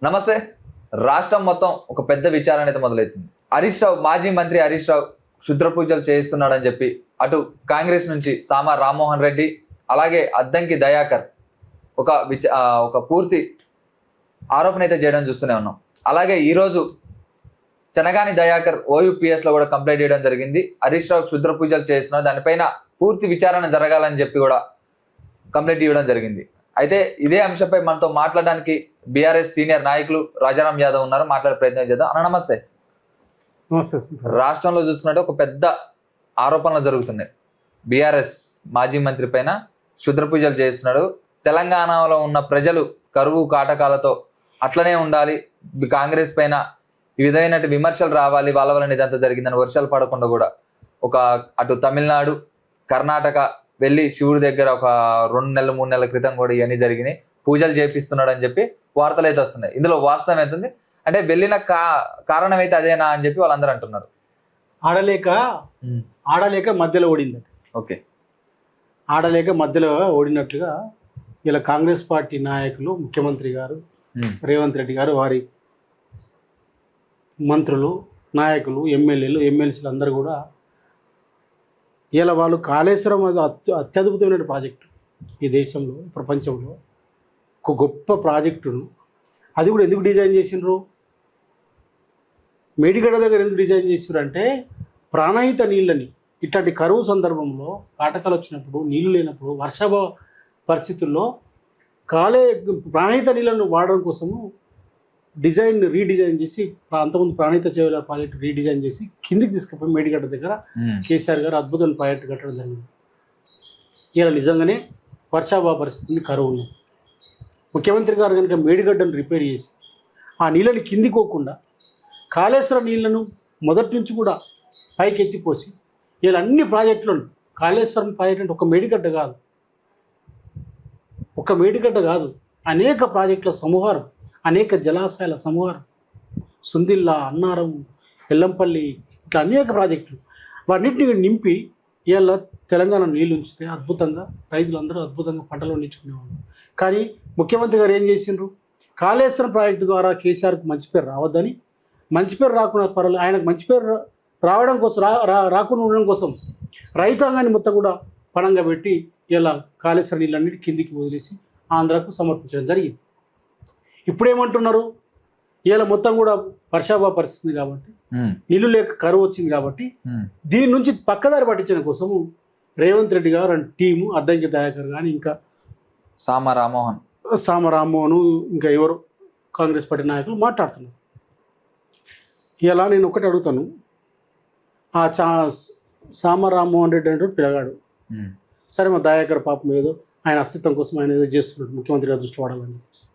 నమస్తే. రాష్ట్రం మొత్తం ఒక పెద్ద విచారణ అయితే మొదలవుతుంది. హరీష్ రావు, మాజీ మంత్రి హరీష్ రావు క్షుద్ర పూజలు చేయిస్తున్నాడని చెప్పి అటు కాంగ్రెస్ నుంచి సామా రామ్మోహన్ రెడ్డి, అలాగే అద్దంకి దయాకర్ ఒక పూర్తి ఆరోపణ అయితే చేయడం చూస్తూనే ఉన్నాం. అలాగే ఈరోజు చెనగాని దయాకర్ OUPS లో కూడా కంప్లైంట్ చేయడం జరిగింది. హరీష్ రావు క్షుద్ర పూజలు చేస్తున్నారు, దానిపైన పూర్తి విచారణ జరగాలని చెప్పి కూడా కంప్లైంట్ ఇవ్వడం జరిగింది. అయితే ఇదే అంశంపై మనతో మాట్లాడడానికి బీఆర్ఎస్ సీనియర్ నాయకులు రాజారాం యాదవ్ ఉన్నారు. మాట్లాడే ప్రయత్నం చేద్దాం. అన్న నమస్తే. నమస్తే. రాష్ట్రంలో చూసుకున్నట్టు ఒక పెద్ద ఆరోపణలు జరుగుతున్నాయి. బీఆర్ఎస్ మాజీ మంత్రి పైన క్షుద్ర పూజలు చేస్తున్నాడు. తెలంగాణలో ఉన్న ప్రజలు కరువు కాటకాలతో అట్లనే ఉండాలి, కాంగ్రెస్ పైన ఈ విధమైన విమర్శలు రావాలి, వాళ్ళ వల్ల ఇదంతా జరిగిందని, వర్షాలు పడకుండా కూడా అటు తమిళనాడు, కర్ణాటక వెళ్ళి శివుడి దగ్గర ఒక 2 నెలలు 3 నెలల క్రితం కూడా ఇవన్నీ జరిగినాయి, పూజలు చేపిస్తున్నాడు అని చెప్పి వార్తలు అయితే వస్తున్నాయి. ఇందులో వాస్తవం అవుతుంది అంటే వెళ్ళిన కారణం అయితే అదేనా అని చెప్పి వాళ్ళందరూ అంటున్నారు. ఆడలేక మధ్యలో ఓడింది. ఓకే, ఆడలేక మధ్యలో ఓడినట్లుగా ఇలా కాంగ్రెస్ పార్టీ నాయకులు, ముఖ్యమంత్రి గారు రేవంత్ రెడ్డి గారు, వారి మంత్రులు, నాయకులు, ఎమ్మెల్యేలు, ఎమ్మెల్సీలు అందరూ కూడా ఇలా వాళ్ళు కాళేశ్వరం అత్యద్భుతమైన ప్రాజెక్టు, ఈ దేశంలో ప్రపంచంలో ఒక గొప్ప ప్రాజెక్టును అది కూడా ఎందుకు డిజైన్ చేసినారు, మేడిగడ్డ దగ్గర ఎందుకు డిజైన్ చేసినారు అంటే ప్రాణహిత నీళ్ళని ఇట్లాంటి కరువు సందర్భంలో, కాటకాలు వచ్చినప్పుడు, నీళ్ళు లేనప్పుడు, వర్షాభావ పరిస్థితుల్లో ప్రాణహిత నీళ్ళను వాడడం కోసము రీడిజైన్ చేసి, అంతకుముందు ప్రాణహిత చేవల ప్రాజెక్టు రీడిజైన్ చేసి కిందికి తీసుకుపోయి మేడిగడ్డ దగ్గర కేసీఆర్ గారు అద్భుతమైన ప్రాజెక్టు కట్టడం జరిగింది. ఇలా నిజంగానే వర్షాభావ పరిస్థితులు కరువు ఉన్నాయి. ముఖ్యమంత్రి గారు కనుక మేడిగడ్డను రిపేర్ చేసి ఆ నీళ్ళని కిందికోకుండా కాళేశ్వరం నీళ్లను మొదటి నుంచి కూడా పైకి ఎత్తిపోసి ఇలా అన్ని ప్రాజెక్టులను, కాళేశ్వరం ప్రాజెక్టు అంటే ఒక మేడిగడ్డ కాదు, అనేక ప్రాజెక్టుల సమూహారం, అనేక జలాశయాల సమూహారం, సుందిల్లా, అన్నారం, ఎల్లంపల్లి, ఇట్లా అనేక ప్రాజెక్టులు, వాటిని నింపి ఇవాళ తెలంగాణ నీళ్ళు ఉంచితే అద్భుతంగా రైతులందరూ అద్భుతంగా పంటలు పండించుకునేవాళ్ళు. కానీ ముఖ్యమంత్రి గారు ఏం చేసిండ్రు, కాళేశ్వరం ప్రాజెక్టు ద్వారా కేసీఆర్కి మంచి పేరు రావద్దని, మంచి పేరు రాకుండా పర్వాలేదు, ఆయనకు మంచి పేరు రావడం కోసం రాకుండా ఉండడం కోసం రైతాంగాన్ని మొత్తం కూడా పణంగా పెట్టి ఇలా కాళేశ్వరం నీళ్ళన్నిటి కిందికి వదిలేసి ఆంధ్రాకు సమర్పించడం జరిగింది. ఇప్పుడేమంటున్నారు, ఇలా మొత్తం కూడా వర్షాభావ పరిస్థితి కాబట్టి, నీళ్ళు లేక కరువు వచ్చింది కాబట్టి దీని నుంచి పక్కదారి పట్టించడం కోసము రేవంత్ రెడ్డి గారు అండ్ టీము, అద్దంకి దయాకర్ కానీ, ఇంకా సామా రామ్మోహన్, ఇంకా ఎవరు కాంగ్రెస్ పార్టీ నాయకులు మాట్లాడుతున్నారు. ఇలా నేను ఒకటి అడుగుతాను, ఆ సామా రామ్మోహన్ రెడ్డి అంటే పిల్లగాడు, సరే మా దయాకర్ పాపం ఏదో ఆయన అస్తిత్వం కోసం ఆయన ఏదో చేస్తున్నాడు, ముఖ్యమంత్రి గారు దృష్టి పడాలని చెప్పేసి,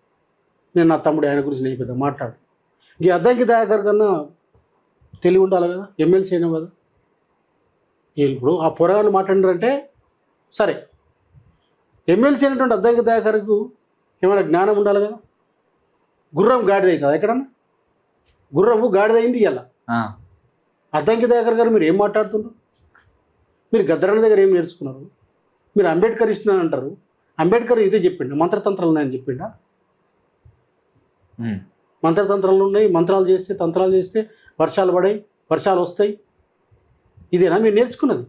నేను నా తమ్ముడు ఆయన గురించి నేను పెద్ద మాట్లాడు. ఈ అద్దంకి దయాకర్ కన్నా తెలివి ఉండాలి కదా, ఎమ్మెల్సీ అయినా కదా. ఇప్పుడు ఆ పొరగాళ్ళు మాట్లాడారంటే సరే, ఎమ్మెల్సీ అయినటువంటి అద్దంకి దయాకర్కు ఏమైనా జ్ఞానం ఉండాలి కదా. గుర్రం గాడిద అవుతుంది ఎక్కడన్నా, గుర్రము గాడిద అయింది ఇలా. అద్దంకి దయాకర్ గారు మీరు ఏం మాట్లాడుతున్నారు, మీరు గద్దరన్న దగ్గర ఏం నేర్చుకున్నారు, మీరు అంబేద్కర్ ఇస్తున్నాను అంటారు, అంబేద్కర్ ఇదే చెప్పిండా, మంత్రతంత్రాలు ఉన్నాయని చెప్పిండా. మంత్రతంత్రాలు ఉన్నాయి, తంత్రాలు చేస్తే వర్షాలు పడాయి, వర్షాలు వస్తాయి, ఇదేనా మీరు నేర్చుకున్నది?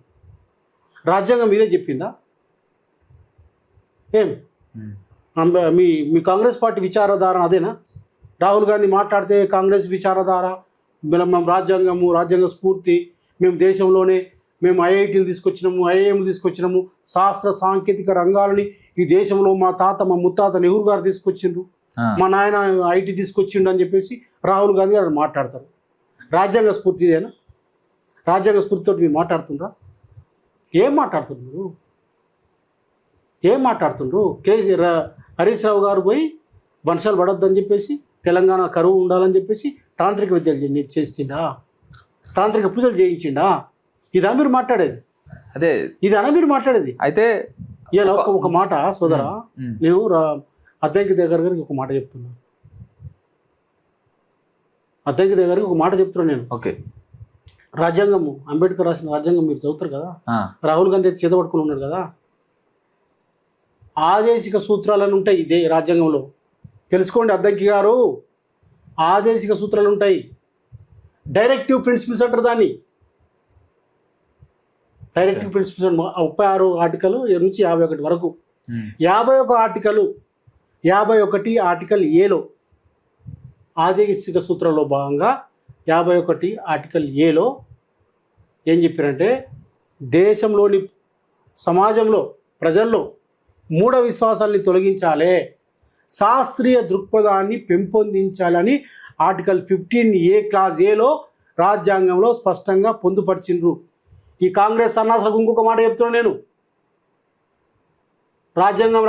రాజ్యాంగం ఇదే చెప్పిందా? ఏం మీ కాంగ్రెస్ పార్టీ విచారధార అదేనా? రాహుల్ గాంధీ మాట్లాడితే కాంగ్రెస్ విచారధార, మేము రాజ్యాంగ స్ఫూర్తి, మేము దేశంలోనే మేము ఐఐటీలు తీసుకొచ్చినాము, ఐఐఎంలు తీసుకొచ్చినాము, శాస్త్ర సాంకేతిక రంగాలని ఈ దేశంలో మా ముత్తాత నెహ్రూ గారు తీసుకొచ్చిండ్రు, మా నాయన ఐటీ తీసుకొచ్చిండు అని చెప్పేసి రాహుల్ గాంధీ గారు మాట్లాడతారు. రాజ్యాంగ స్ఫూర్తి ఇదేనా? రాజ్యాంగ స్ఫూర్తితో మీరు మాట్లాడుతుండ్రా? ఏం మాట్లాడుతుండ్రు? హరీష్ రావు గారు పోయి వర్షాలు పడొద్దని చెప్పేసి, తెలంగాణ కరువు ఉండాలని చెప్పేసి తాంత్రిక విద్యలు చేసిండా, తాంత్రిక పూజలు చేయించిండా? ఇదా మీరు మాట్లాడేది? అదే ఇదనా మీరు మాట్లాడేది? అయితే ఇలా ఒక మాట సోదరా, నేను అద్దంకి దగ్గర గారికి ఒక మాట చెప్తున్నాను. నేను ఓకే, రాజ్యాంగము, అంబేద్కర్ రాసిన రాజ్యాంగం మీరు చదువుతారు కదా, రాహుల్ గాంధీ చేత పట్టుకుని ఉన్నాడు కదా, ఆదేశిక సూత్రాలను ఉంటాయి ఇదే రాజ్యాంగంలో. తెలుసుకోండి అద్దంకి గారు, ఆదేశిక సూత్రాలు ఉంటాయి. డైరెక్టివ్ ప్రిన్సిపల్స్ అంటారు దాన్ని. డైరెక్టివ్ ప్రిన్సిపల్స్ 36 ఆర్టికల్ నుంచి 51 వరకు. 51 ఆర్టికల్ 51 ఆర్టికల్ ఏలో ఆదేశిక సూత్రంలో భాగంగా 51 ఆర్టికల్ ఏలో ఏం చెప్పారంటే దేశంలోని సమాజంలో ప్రజల్లో మూఢ విశ్వాసాల్ని తొలగించాలి, శాస్త్రీయ దృక్పథాన్ని పెంపొందించాలని ఆర్టికల్ 15A క్లాజ్ ఏలో రాజ్యాంగంలో స్పష్టంగా పొందుపరిచిండ్రు. ఈ కాంగ్రెస్ సన్నాసులకు ఇంకొక మాట చెప్తున్నాను నేను. రాజ్యాంగం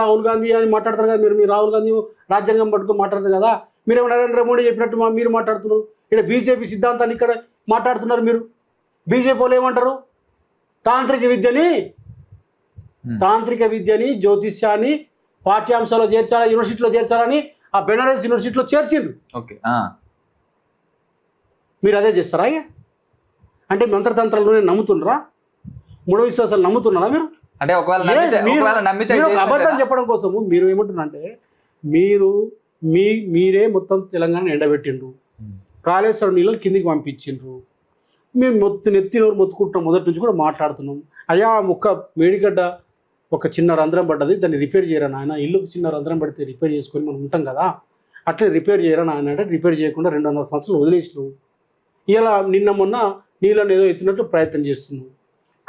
రాహుల్ గాంధీ అని మాట్లాడతారు కదా మీరు రాహుల్ గాంధీ రాజ్యాంగం పట్టుకొని మాట్లాడతారు కదా, మీరేమో నరేంద్ర మోడీ చెప్పినట్టు మీరు మాట్లాడుతున్నారు. ఇక్కడ బీజేపీ సిద్ధాంతాన్ని ఇక్కడ మాట్లాడుతున్నారు మీరు. బీజేపీ వాళ్ళు ఏమంటారు? తాంత్రిక విద్యని జ్యోతిష్యాన్ని పాఠ్యాంశాల్లో చేర్చాలి, యూనివర్సిటీలో చేర్చాలని ఆ బెనారస్ యూనివర్సిటీలో చేర్చిండ్రు. ఓకే, మీరు అదే చేస్తారా? అంటే మంత్రతంత్రాలు నమ్ముతున్నారా? మూఢ విశ్వాసాలు నమ్ముతున్నారా మీరు? అంటే అబద్ధం చెప్పడం కోసము మీరు ఏమంటున్నారంటే మీరే మొత్తం తెలంగాణ ఎండబెట్టిండ్రు, కాళేశ్వరం నీళ్ళు కిందికి పంపించిండ్రు. మేము నెత్తినోరు మొత్తుకుంటున్నాం, మొదటి నుంచి కూడా మాట్లాడుతున్నాం. అయ్యా ఒక్క మేడిగడ్డ ఒక చిన్న రంధ్రం పడ్డది, దాన్ని రిపేర్ చేయరా నాయన, ఇల్లుకు చిన్న రంధ్రం పడితే రిపేర్ చేసుకొని మనం ఉంటాం కదా, అట్లే రిపేర్ చేయరా నాయన అంటే రిపేర్ చేయకుండా 200 సంవత్సరాలు వదిలేసినావు. ఇలా నిన్న మొన్న నీళ్ళని ఏదో ఎత్తినట్టు ప్రయత్నం చేస్తున్నావు.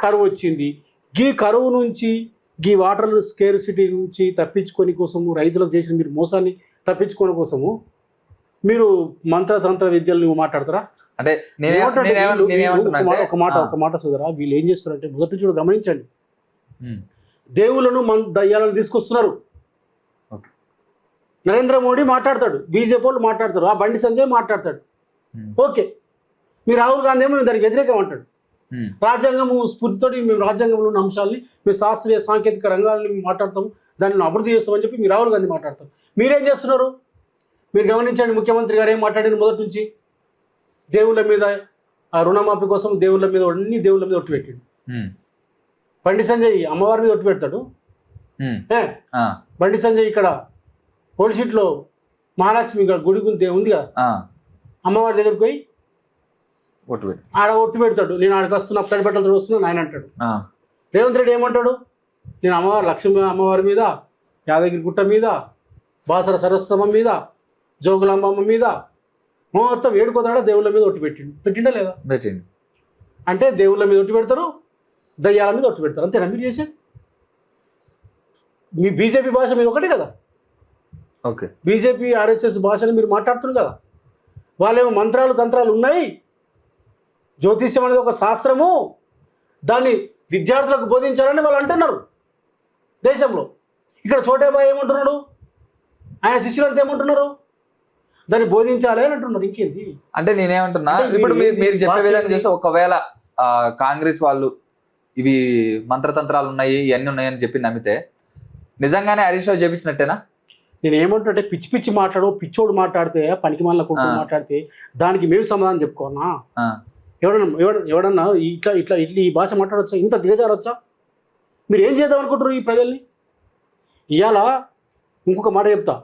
కరువు వచ్చింది, గీ కరువు నుంచి గీ వాటర్ స్కేర్సిటీ నుంచి తప్పించుకొని కోసము రైతులకు చేసిన మీరు మోసాన్ని తప్పించుకోవడం కోసము మీరు మంత్రతంత్ర విద్యలు నువ్వు మాట్లాడతారా? అంటే ఒక మాట సోదరా, వీళ్ళు ఏం చేస్తారంటే మొదటి నుంచి కూడా గమనించండి, దేవుళ్ళను దయ్యాలను తీసుకొస్తున్నారు. నరేంద్ర మోడీ మాట్లాడతాడు, బీజేపీ వాళ్ళు మాట్లాడతారు, ఆ బండి సంజయ్ మాట్లాడతాడు. ఓకే, మీ రాహుల్ గాంధీ ఏమో దానికి వ్యతిరేకం అంటాడు. రాజ్యాంగము స్ఫూర్తితో మేము రాజ్యాంగంలో ఉన్న అంశాలని మేము శాస్త్రీయ సాంకేతిక రంగాలని మేము మాట్లాడతాము, దాన్ని మేము అభివృద్ధి చేస్తామని చెప్పి మీ రాహుల్ గాంధీ మాట్లాడతారు. మీరేం చేస్తున్నారు? మీరు గమనించండి, ముఖ్యమంత్రి గారు ఏం మాట్లాడిన మొదటి నుంచి దేవుళ్ళ మీద ఆ రుణమాఫీ కోసం దేవుళ్ళ మీద అన్ని దేవుళ్ళ మీద ఒట్టు పెట్టాడు. బండి సంజయ్ అమ్మవారి మీద ఒట్టు పెడతాడు. బండి సంజయ్ ఇక్కడ పోలీషీట్లో మహాలక్ష్మి గుడి ఉంది కదా, అమ్మవారి దగ్గరికి పోయి ఆడ ఒట్టు పెడతాడు. నేను ఆడికి వస్తున్నా, అప్పటి బట్టలతో వస్తున్నాను ఆయన అంటాడు. రేవంత్ రెడ్డి ఏమంటాడు? నేను అమ్మవారి లక్ష్మీ అమ్మవారి మీద, యాదగిరి గుట్ట మీద, బాసర సరస్వతమ్మ మీద, జోగులాంబమ్మ మీద మొత్తం ఏడుకోతాడా దేవుళ్ళ మీద ఒట్టు పెట్టిండా లేదా? పెట్టిండు. అంటే దేవుళ్ళ మీద ఒట్టు పెడతారు, దయ్యాల మీద ఒట్టు పెడతారు, అంతేనా మీరు చేసేది? మీ బీజేపీ భాష మీద ఒకటే కదా. ఓకే, బీజేపీ ఆర్ఎస్ఎస్ భాషని మీరు మాట్లాడుతున్నారు కదా. వాళ్ళేమో మంత్రాలు తంత్రాలు ఉన్నాయి, జ్యోతిష్యం అనేది ఒక శాస్త్రము, దాన్ని విద్యార్థులకు బోధించాలని వాళ్ళు అంటున్నారు దేశంలో. ఇక్కడ చోటేబాయ్ ఏమంటున్నాడు, ఆయన శిష్యులంతా ఏమంటున్నారు, దాన్ని బోధించాలి అని అంటున్నారు. ఇంకేంది అంటే నేనేమంటున్నా, ఇప్పుడు మీరు చెప్పే విధంగా చేస్తే ఒకవేళ కాంగ్రెస్ వాళ్ళు ఇవి మంత్రతంత్రాలు ఉన్నాయి ఇవన్నీ ఉన్నాయని చెప్పి నమ్మితే నిజంగానే హరీష్ రావు చేపించినట్టేనా? నేను ఏమంటుంటే పిచ్చి పిచ్చి మాట్లాడు, పిచ్చోడు మాట్లాడితే, పనికి మాల కొట్టుడు మాట్లాడితే దానికి మేము సమాధానం చెప్పుకోనా? ఎవడన్నా ఇట్లా ఇట్లా ఇట్లా ఈ భాష మాట్లాడొచ్చా? ఇంత దిగజారొచ్చా? మీరు ఏం చేద్దాం అనుకుంటారు ఈ ప్రజల్ని? ఇవాళ ఇంకొక మాట చెప్తా,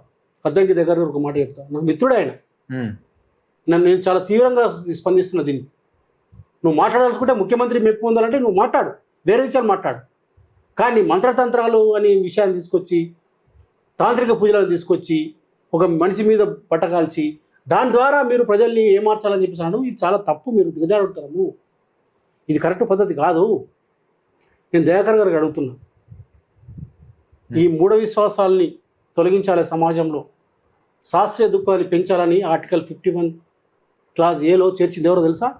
పద్దెనికి దగ్గర ఒక మాట చెప్తా. నాకు మిత్రుడు ఆయన, నేను చాలా తీవ్రంగా స్పందిస్తున్నా దీన్ని. నువ్వు మాట్లాడాల్సుకుంటే ముఖ్యమంత్రి మెప్పు పొందాలంటే నువ్వు మాట్లాడు, వేరే విషయాలు మాట్లాడు. కానీ మంత్రతంత్రాలు అనే విషయాన్ని తీసుకొచ్చి, తాంత్రిక పూజలను తీసుకొచ్చి, ఒక మనిషి మీద పట్టకాల్చి దాని ద్వారా మీరు ప్రజల్ని ఏమార్చాలని చెప్పేసాను. ఇది చాలా తప్పు, మీరు దిగజారుతాము, ఇది కరెక్ట్ పద్ధతి కాదు. నేను దయాకర్ గారికి అడుగుతున్నా, ఈ మూఢ విశ్వాసాలని తొలగించాలి, సమాజంలో శాస్త్రీయ దృక్పథాన్ని పెంచాలని ఆర్టికల్ 51 క్లాజ్ ఏలో చేర్చింది ఎవరో తెలుసా?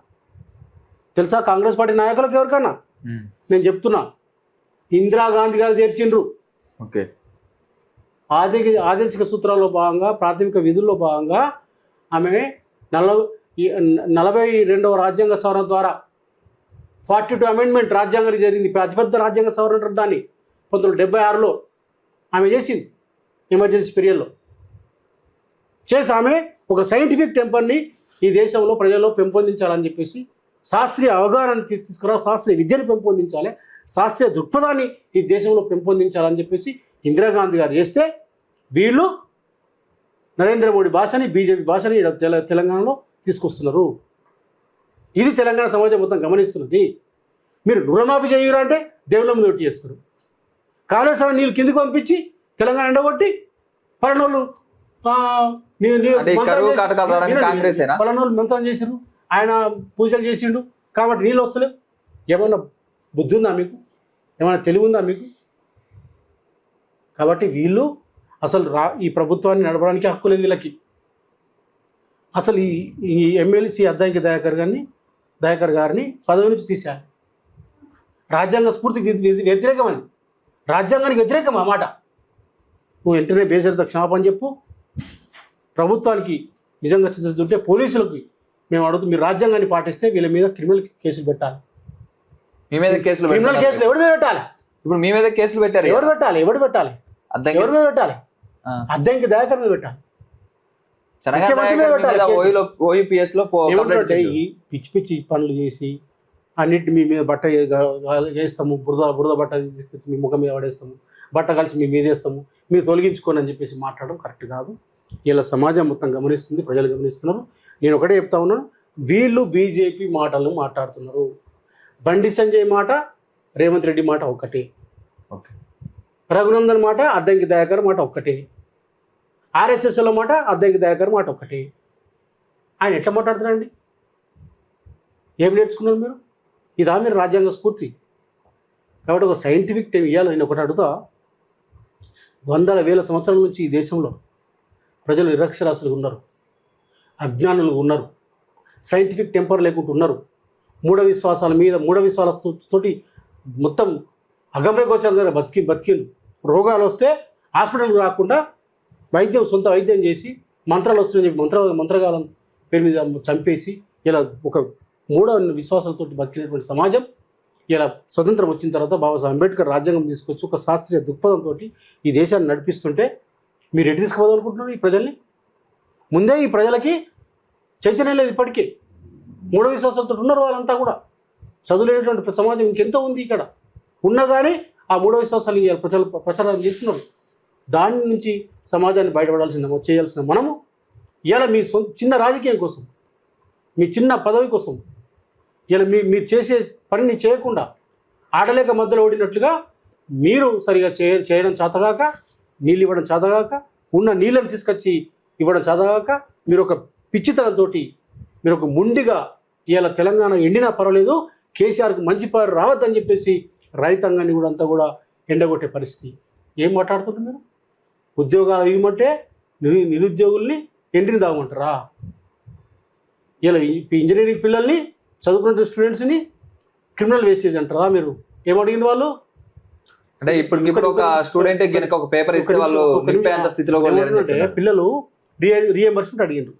కాంగ్రెస్ పార్టీ నాయకులకు ఎవరికన్నా? నేను చెప్తున్నా, ఇందిరాగాంధీ గారు చేర్చిండ్రు. ఓకే, ఆదేశిక సూత్రాల్లో భాగంగా, ప్రాథమిక విధుల్లో భాగంగా ఆమె 42వ రాజ్యాంగ సవరణ ద్వారా 42 అమెండ్మెంట్ రాజ్యాంగానికి జరిగింది. అతిపెద్ద రాజ్యాంగ సవరణ అంటారు దాన్ని. 1976లో ఆమె చేసింది, ఎమర్జెన్సీ పీరియడ్లో చేసి ఆమె ఒక సైంటిఫిక్ టెంపర్ని ఈ దేశంలో ప్రజల్లో పెంపొందించాలని చెప్పేసి, శాస్త్రీయ అవగాహన తీసుకురావాలి, శాస్త్రీయ విద్యను పెంపొందించాలి, శాస్త్రీయ దృక్పథాన్ని ఈ దేశంలో పెంపొందించాలని చెప్పేసి ఇందిరాగాంధీ గారు చేస్తే, వీళ్ళు నరేంద్ర మోడీ భాషని బీజేపీ భాషని ఈడ తెలంగాణలో తీసుకొస్తున్నారు. ఇది తెలంగాణ సమాజం మొత్తం గమనిస్తున్నది. మీరు రుణమాఫీ చేయరు అంటే దేవుళ్ళ మీద ఒట్టి చేస్తారు. కాళేశ్వరం నీళ్ళు కిందికి పంపించి తెలంగాణ ఎండగొట్టి పలనోళ్ళు పలనోళ్ళు మంత్రం చేసిండు, ఆయన పూజలు చేసిండు కాబట్టి నీళ్ళు వస్తలేవు. ఏమన్నా బుద్ధి ఉందా మీకు? ఏమైనా తెలివి ఉందా మీకు? కాబట్టి వీళ్ళు అసలు ఈ ప్రభుత్వాన్ని నడపడానికి హక్కు లేదు వీళ్ళకి. అసలు ఈ ఎమ్మెల్సీ అద్దంకి దయాకర్ గారిని పదవి నుంచి తీసేయాలి. రాజ్యాంగ స్ఫూర్తికి వ్యతిరేకమని, రాజ్యాంగానికి వ్యతిరేకం ఆ మాట. నువ్వు వెంటనే బేసరితో క్షమాపణ చెప్పు. ప్రభుత్వానికి నిజంగా చిత్తశుద్ధి పోలీసులకి మేము అడుగుతూ మీరు రాజ్యాంగాన్ని పాటిస్తే వీళ్ళ మీద క్రిమినల్ కేసులు పెట్టాలి. మీ మీద కేసులు క్రిమినల్ కేసులు ఎవరి మీద పెట్టాలి? ఇప్పుడు మీ మీద కేసులు పెట్టారు. ఎవరు పెట్టాలి? ఎవరి మీద పెట్టాలి? అద్దంకి దయాకర్ మీద పెట్టాలి. పిచ్చి పిచ్చి పనులు చేసి అన్నిటి మీ మీద బట్ట వేస్తాము, బురద బట్ట మీ ముఖం మీద పడేస్తాము, బట్ట కలిసి మీ మీద వేస్తాము, మీరు తొలగించుకోని అని చెప్పేసి మాట్లాడడం కరెక్ట్ కాదు. ఇలా సమాజం మొత్తం గమనిస్తుంది, ప్రజలు గమనిస్తున్నారు. నేను ఒకటే చెప్తా ఉన్నాను, వీళ్ళు బీజేపీ మాటలు మాట్లాడుతున్నారు. బండి సంజయ్ మాట, రేవంత్ రెడ్డి మాట ఒక్కటే, రఘునందన్ మాట, అద్దంకి దయాకర్ మాట ఒక్కటే, ఆర్ఎస్ఎస్లో మాట, అద్దంకి దయాకర్ మాట ఒక్కటే. ఆయన ఎట్లా మాట్లాడుతున్నారండి? ఏం నేర్చుకున్నారు మీరు? ఇదా మీరు రాజ్యాంగ స్ఫూర్తి? కాబట్టి ఒక సైంటిఫిక్ టైం ఇవ్వాలి. నేను ఒకటి అడుగుతా, వందల వేల సంవత్సరాల నుంచి ఈ దేశంలో ప్రజలు నిరక్షరాస్యులు ఉన్నారు, అజ్ఞానులు ఉన్నారు, సైంటిఫిక్ టెంపర్ లేకుండా ఉన్నారు, మూఢ విశ్వాసాలతోటి మొత్తం అగమ్యగోచరంగా బతికిండు. రోగాలు వస్తే హాస్పిటల్కి రాకుండా సొంత వైద్యం చేసి మంత్రాలు వస్తుందని చెప్పి మంత్రగాలం పేరు మీద చంపేసి ఇలా ఒక మూఢ విశ్వాసాలతో బతికినటువంటి సమాజం ఇలా స్వతంత్రం వచ్చిన తర్వాత బాబాసాహెబ్ అంబేద్కర్ రాజ్యాంగం తీసుకొచ్చి ఒక శాస్త్రీయ దృక్పథంతో ఈ దేశాన్ని నడిపిస్తుంటే మీరు ఎటు తీసుకోవాలనుకుంటున్నారు? ఈ ప్రజల్ని ముందే ఈ ప్రజలకి చైతన్యం లేదు. ఇప్పటికీ మూఢ విశ్వాసాలతో ఉన్నారు వాళ్ళంతా కూడా. చదువులేనటువంటి సమాజం ఇంకెంతో ఉంది ఇక్కడ ఉన్నా కానీ ఆ మూఢ విశ్వాసాలు ప్రచారం చేస్తున్నారు. దాని నుంచి సమాజాన్ని చేయాల్సిన మనము ఇలా మీ చిన్న రాజకీయం కోసం, మీ చిన్న పదవి కోసం ఇలా మీరు చేసే పనిని చేయకుండా ఆడలేక మధ్యలో ఓడినట్లుగా మీరు సరిగా చేయడం చేతగాక, నీళ్ళు ఇవ్వడం చేతగాక, ఉన్న నీళ్ళని తీసుకొచ్చి ఇవ్వడం చేతగాక, మీరు ఒక పిచ్చితనంతో మీరు ఒక ముండిగా ఇలా తెలంగాణ ఎండినా పర్వాలేదు, కేసీఆర్కి మంచి పేరు రావద్దని చెప్పేసి రైతాంగాన్ని కూడా అంతా కూడా ఎండగొట్టే పరిస్థితి. ఏం మాట్లాడుతున్నారు మీరు? ఉద్యోగాలు ఇవ్వమంటే నిరుద్యోగుల్ని ఎండిని తాగమంటారా? ఇలా ఇంజనీరింగ్ పిల్లల్ని చదువుకున్న స్టూడెంట్స్ని క్రిమినల్ వేస్టేజ్ అంటారా మీరు? ఏమడిగింది వాళ్ళు? అంటే ఇప్పుడు ఒక స్టూడెంట్ కనుక ఒక పేపర్ ఇస్తే వాళ్ళు నింపేంత స్థితిలో కూడా లేరంటే పిల్లలు రీఎంబర్స్మెంట్ అడిగిండ్రు.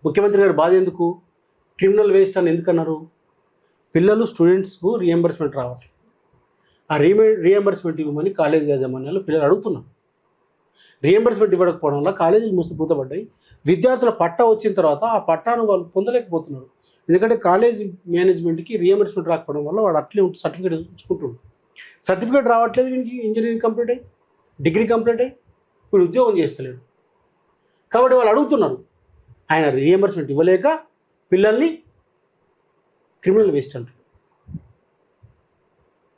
ముఖ్యమంత్రి గారు బాధ ఎందుకు? క్రిమినల్ వేస్ట్ అని ఎందుకన్నారు? పిల్లలు స్టూడెంట్స్కు రీఎంబర్స్మెంట్ రావాలి. ఆ రీఎంబర్స్మెంట్ ఇవ్వమని కాలేజీ యాజమాన్యాలు పిల్లలు అడుగుతున్నారు. రీఎంబర్స్మెంట్ ఇవ్వకపోవడం వల్ల కాలేజీలు మూతపడ్డాయి. విద్యార్థుల పట్టా వచ్చిన తర్వాత ఆ పట్టాను వాళ్ళు పొందలేకపోతున్నారు. ఎందుకంటే కాలేజీ మేనేజ్మెంట్కి రీఎంబర్స్మెంట్ రాకపోవడం వల్ల వాడు అట్లే సర్టిఫికేట్ ఉంచుకుంటున్నాడు. సర్టిఫికేట్ రావట్లేదు, వీనికి ఇంజనీరింగ్ కంప్లీట్ అయ్యి డిగ్రీ కంప్లీట్ అయ్యి వీడు ఉద్యోగం చేస్తలేడు. కాబట్టి వాళ్ళు అడుగుతున్నారు. ఆయన రీఎంబర్స్మెంట్ ఇవ్వలేక పిల్లల్ని క్రిమినల్ వేస్ట్ అంటారు.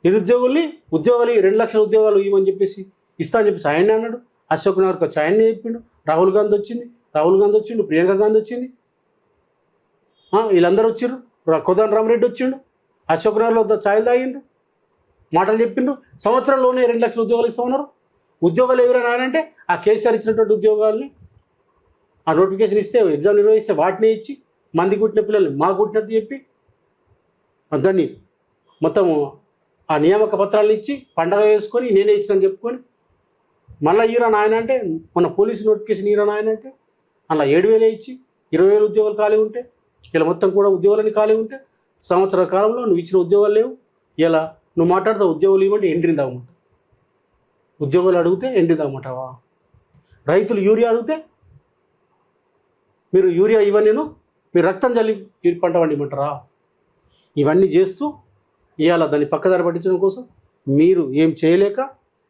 నిరుద్యోగుల్ని ఉద్యోగాలు 2 లక్షల ఉద్యోగాలు ఇవ్వమని చెప్పేసి ఇస్తా అని చెప్పేసి ఆయనే అన్నాడు. అశోక్ నగర్కి వచ్చి ఆయనే చెప్పిండు. రాహుల్ గాంధీ వచ్చిండు, ప్రియాంక గాంధీ వచ్చింది, వీళ్ళందరూ వచ్చిండ్రు. కోదండ రామరెడ్డి వచ్చిండు, అశోక్ నగర్లో ఛాయలు తాగిండు, మాటలు చెప్పిండు. సంవత్సరంలోనే 2 లక్షల ఉద్యోగాలు ఇస్తామన్నారు. ఉద్యోగాలు ఎవరైనా అంటే ఆ కేసీఆర్ ఇచ్చినటువంటి ఉద్యోగాల్ని ఆ నోటిఫికేషన్ ఇస్తే ఎగ్జామ్ నిర్వహిస్తే వాటిని ఇచ్చి మంది కుట్టిన పిల్లల్ని మా కుట్టినట్టు చెప్పి దాన్ని మొత్తం ఆ నియామక పత్రాలను ఇచ్చి పండగ వేసుకొని నేనే ఇచ్చానని చెప్పుకొని మళ్ళీ ఈరాన్ ఆయన అంటే మొన్న పోలీసు నోటిఫికేషన్ ఈరాన్ ఆయన అంటే అలా 7,000 ఇచ్చి 20,000 ఉద్యోగాలు ఖాళీ ఉంటే ఇలా మొత్తం కూడా ఉద్యోగాలని ఖాళీ ఉంటే సంవత్సర కాలంలో నువ్వు ఇచ్చిన ఉద్యోగాలు లేవు. ఇలా నువ్వు మాట్లాడుతావు ఉద్యోగాలు ఇవ్వండి ఎండిని తాగమంటావు. ఉద్యోగాలు అడిగితే ఎండిని తాగమంటావా? రైతులు యూరియా అడిగితే మీరు యూరియా ఇవ్వని మీరు రక్తం చల్లి పంట పండిమంటారా? ఇవన్నీ చేస్తూ ఇవాళ దాన్ని పక్కదారి పట్టించడం కోసం మీరు ఏం చేయలేక,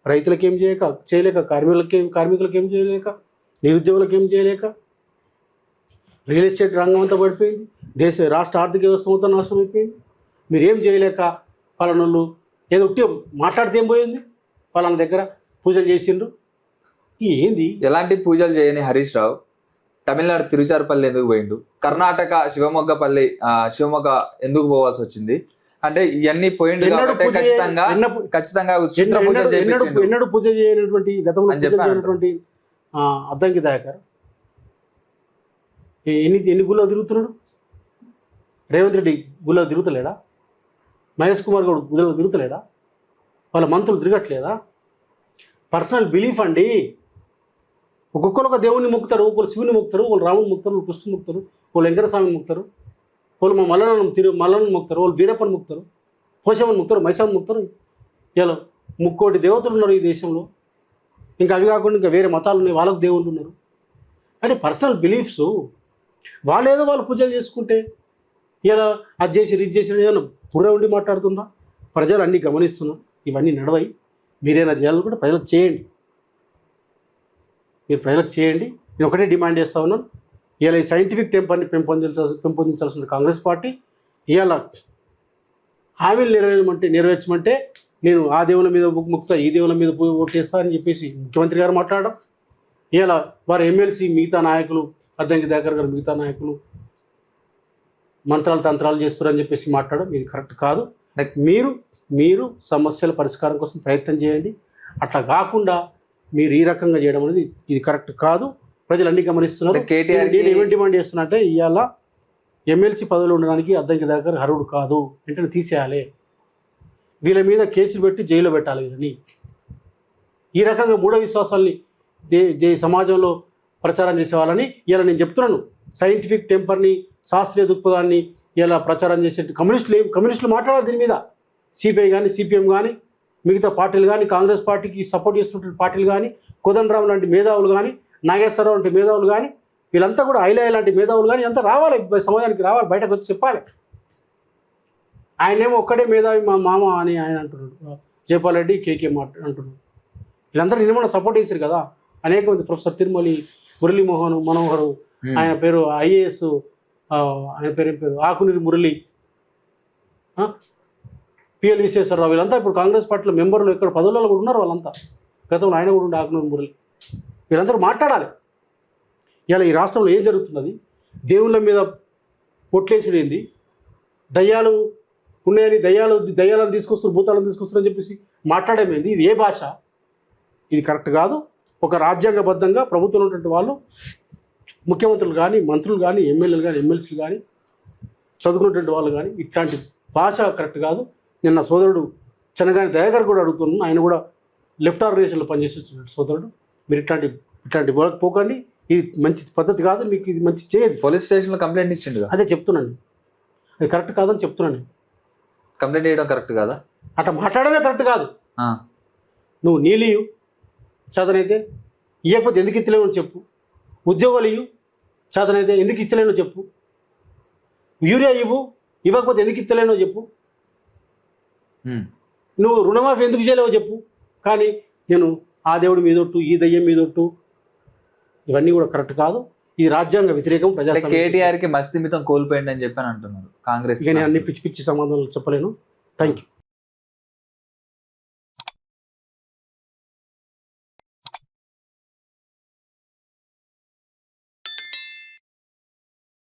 రైతులకు ఏం చేయలేక, కార్మికులకు ఏం చేయలేక, నిరుద్యోగులకు ఏం చేయలేక రియల్ ఎస్టేట్ రంగం అంతా పడిపోయింది, రాష్ట్ర ఆర్థిక వ్యవస్థ మొత్తం నాశనం అయిపోయింది. మీరు ఏం చేయలేక పలానోళ్ళు ఏదో ఒకటి మాట్లాడితే ఏం పోయింది, పలానా దగ్గర పూజలు చేసిండ్రు. ఏంది ఎలాంటి పూజలు చేయని హరీష్ రావు తమిళనాడు తిరుచారపల్లి ఎందుకు పోయిండు, కర్ణాటక శివమొగ్గ ఎందుకు పోవాల్సి వచ్చింది అంటే ఇవన్నీ పోయిండు కాబట్టి ఖచ్చితంగా చిత్ర పూజలు చేయించిండు. ఎన్నడూ పూజ చేయనటువంటి గతంలో పూజ చేయనటువంటి అద్దంకి దయాకర్ ఎన్ని గుళ్ళో తిరుగుతున్నాడు? రేవంత్ రెడ్డి గుళ్ళో తిరుగుతలేడా? మహేష్ కుమార్ గౌడ్ గుళ్ళో తిరుగుతలేడా? వాళ్ళ మంత్రులు తిరగట్లేదా? పర్సనల్ బిలీఫ్ అండి. ఒక్కొక్కరు ఒక దేవుని మొక్కుతారు, ఒకరు శివుని మొక్కుతారు, వాళ్ళు రాముని మొక్కుతారు, వాళ్ళు కృష్ణుని మొక్కుతారు, వాళ్ళు వెంకటస్వామిని మొక్కుతారు, వాళ్ళు మా మల్లన్నను మొక్కుతారు, వాళ్ళు బీరప్పని మొక్కుతారు, పోషమ్మని మొక్కుతారు, మైసాన్ని మొక్కుతారు. ఇలా 3 దేవతలు ఉన్నారు ఈ దేశంలో. ఇంకా అవి కాకుండా ఇంకా వేరే మతాలు ఉన్నాయి, వాళ్ళకు దేవుళ్ళు ఉన్నారు. అంటే పర్సనల్ బిలీఫ్స్ వాళ్ళు పూజలు చేసుకుంటే ఇలా అది చేసి ఇది చేసి ఏదైనా పుర్ర ఉండి మాట్లాడుతుందా? ప్రజలు అన్నీ గమనిస్తున్నారు. ఇవన్నీ నడవయి. మీరేనా చేయాలని కూడా ప్రజలకు చేయండి. మీరు ప్రజలకు చేయండి. నేను ఒకటే డిమాండ్ చేస్తూ ఉన్నాను. ఇవాళ ఈ సైంటిఫిక్ టెంపర్ని పెంపొందించాల్సిన కాంగ్రెస్ పార్టీ ఇవాళ హామీలు నెరవేర్చమంటే నేను ఆ దేవుల మీద ముక్తా, ఈ దేవుల మీద ఓటేస్తా అని చెప్పేసి ముఖ్యమంత్రి గారు మాట్లాడడం, ఇవాళ వారు ఎమ్మెల్సీ మిగతా నాయకులు అద్దంకి దయాకర్ గారు మిగతా నాయకులు మంత్రాలు తంత్రాలు చేస్తారని చెప్పేసి మాట్లాడడం ఇది కరెక్ట్ కాదు. మీరు సమస్యల పరిష్కారం కోసం ప్రయత్నం చేయండి. అట్లా కాకుండా మీరు ఈ రకంగా చేయడం అనేది ఇది కరెక్ట్ కాదు. ప్రజలు అన్ని గమనిస్తున్నారు. నేను ఏమేమి డిమాండ్ చేస్తున్నా అంటే ఇవాళ ఎమ్మెల్సీ పదవిలో ఉండడానికి అద్దంకి దయాకర్ అర్హుడు కాదు, వెంటనే తీసేయాలి. వీళ్ళ మీద కేసులు పెట్టి జైల్లో పెట్టాలి. వీళ్ళని ఈ రకంగా మూఢ విశ్వాసాల్ని సమాజంలో ప్రచారం చేసే వాళ్ళని ఇలా నేను చెప్తున్నాను. సైంటిఫిక్ టెంపర్ని, శాస్త్రీయ దృక్పథాన్ని ఇలా ప్రచారం చేసే కమ్యూనిస్టులు మాట్లాడాలి దీని మీద. సిపిఐ కానీ, సిపిఎం కానీ, మిగతా పార్టీలు కానీ, కాంగ్రెస్ పార్టీకి సపోర్ట్ చేస్తున్నటువంటి పార్టీలు కానీ, కోదండరామ్ లాంటి మేధావులు కానీ, నాగేశ్వరరావు లాంటి మేధావులు కానీ, వీళ్ళంతా కూడా ఐలయ్య లాంటి మేధావులు కానీ అంతా రావాలి, సమాజానికి రావాలి, బయటకు వచ్చి చెప్పాలి. ఆయనేమో ఒక్కడే మేధావి మా మామ అని ఆయన అంటున్నాడు, జైపాల్ రెడ్డి కేకే అంటున్నాడు. వీళ్ళందరూ నిర్మాణ సపోర్ట్ చేశారు కదా. అనేక మంది ప్రొఫెసర్ తిరుమలి, మురళీమోహన్ మనోహర్, ఆయన పేరు ఐఏఎస్, ఆయన పేరు ఆకునూరి మురళి, పిఎల్ విశ్వేశ్వరరావు, వీళ్ళంతా ఇప్పుడు కాంగ్రెస్ పార్టీలో మెంబర్లు ఇక్కడ పదవులలో కూడా ఉన్నారు. వాళ్ళంతా గతంలో ఆయన కూడా ఉండే ఆకునూరి మురళి. వీళ్ళందరూ మాట్లాడాలి. ఇలా ఈ రాష్ట్రంలో ఏం జరుగుతున్నది, దేవుళ్ళ మీద పొట్లేసుడు ఏంది, దయ్యాలు ఉన్నాయని దయ్యాలను తీసుకొస్తారు, భూతాలను తీసుకొస్తారు అని చెప్పేసి మాట్లాడేమేంది? ఇది ఏ భాష? ఇది కరెక్ట్ కాదు. ఒక రాజ్యాంగబద్ధంగా ప్రభుత్వంలో ఉన్నటువంటి వాళ్ళు, ముఖ్యమంత్రులు కానీ, మంత్రులు కానీ, ఎమ్మెల్యేలు కానీ, ఎమ్మెల్సీలు కానీ, చదువుకున్నటువంటి వాళ్ళు కానీ ఇట్లాంటి భాష కరెక్ట్ కాదు. నిన్న సోదరుడు చెన్నగాని దయాకర్ కూడా అడుగుతున్నాను. ఆయన కూడా లెఫ్ట్ ఆర్గనైజేషన్లో పనిచేస్తున్న సోదరుడు, మీరు ఇట్లాంటి పోకండి. ఇది మంచి పద్ధతి కాదు, మీకు ఇది మంచి చేయదు. పోలీస్ స్టేషన్లో కంప్లైంట్ ఇచ్చిండు. అదే చెప్తున్నాను, అది కరెక్ట్ కాదని చెప్తున్నాను. కంప్లైంట్ చేయడం కరెక్ట్ కాదా? అట్లా మాట్లాడమే కరెక్ట్ కాదు. నువ్వు నీళ్ళు చేతనైతే ఇవ్వకపోతే ఎందుకు ఇచ్చలేవు చెప్పు. ఉద్యోగాలు చేతనైతే ఎందుకు ఇచ్చలేనో చెప్పు. యూరియా ఇవ్వకపోతే ఎందుకు ఇచ్చలేనో చెప్పు. నువ్వు రుణమాఫీ ఎందుకు చేయలేవో చెప్పు. కానీ నేను ఆ దేవుడి మీదొట్టు, ఈ దయ్యం మీదొట్టు, ఇవన్నీ కూడా కరెక్ట్ కాదు. ఇది రాజ్యాంగ వ్యతిరేకం. కేటీఆర్కి మస్తిమితం కోల్పోయింది అని చెప్పి అంటున్నారు కాంగ్రెస్. ఇక నేను అన్ని పిచ్చి పిచ్చి సంబంధాలు చెప్పలేను. Thank you.